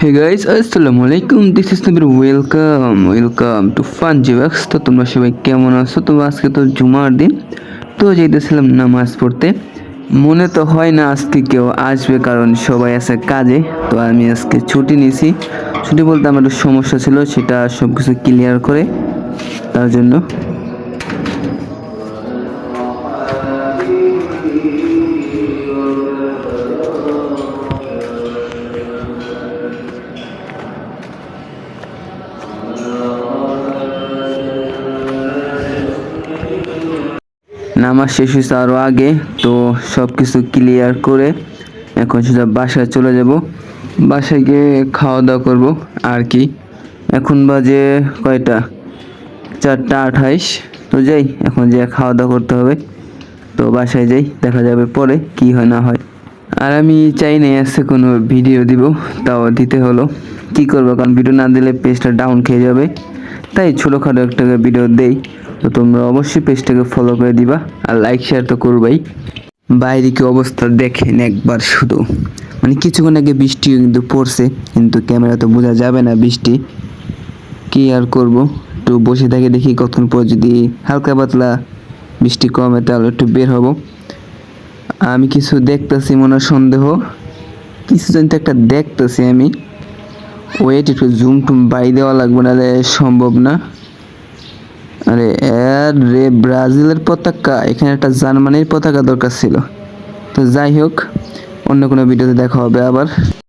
Hey guys, আসসালামু আলাইকুম। This is নবীর ওয়েলকাম টু ফান জিওয়াক্স। তো তোমরা সবাই কেমন আছো? তো আজকে তো জুমার দিন, তো যেতেছিলাম নামাজ পড়তে। মনে তো হয় না আজকে কেউ আসবে, কারণ সবাই আছে কাজে। তো আমি আজকে ছুটি নিয়েছি। ছুটি বলতে আমার একটু সমস্যা ছিল, সেটা সব কিছু ক্লিয়ার করে তার জন্য। নামাজ শেষ হয়েছে আরও আগে, তো সব কিছু ক্লিয়ার করে এখন সোজা বাসায় চলে যাব। বাসায় গিয়ে খাওয়া দাওয়া করবো আর কি। এখন বাজে কয়টা, 4:28। তো যাই, এখন যে খাওয়া দাওয়া করতে হবে। তো বাসায় যাই, দেখা যাবে পরে কি হয় না হয়। আর আমি চাই না আজকে কোনো ভিডিও দিব, তাও দিতে হলো। কি করবো, কারণ ভিডিও না দিলে পেজটা ডাউন খেয়ে যাবে। তাই ছোটোখাটো একটা ভিডিও দেই। তো তোমরা অবশ্যই পেজটাকে ফলো করে দিবা, আর লাইক শেয়ার তো করবাই। বাইরে কি অবস্থা দেখেন একবার শুধু, মানে কিছুক্ষণ আগে বৃষ্টিও কিন্তু পড়ছে, কিন্তু ক্যামেরা তো বোঝা যাবে না বৃষ্টি। কি আর করব, একটু বসে থাকি, দেখি কতক্ষণ পর যদি হালকা পাতলা বৃষ্টি কমে তাহলে একটু বের হব। আমি কিছু দেখতেছি, মনে সন্দেহ কিছু জন তো একটা দেখতেছি আমি। ওয়েট, একটু জুম টুম বাড়ি দেওয়া লাগবে, নাহলে সম্ভব না। আরে রে, ব্রাজিলের পতাকা, এখানে একটা জার্মানির পতাকা দরকার ছিল। তো যাই হোক, অন্য কোনো ভিডিওতে দেখা হবে আবার।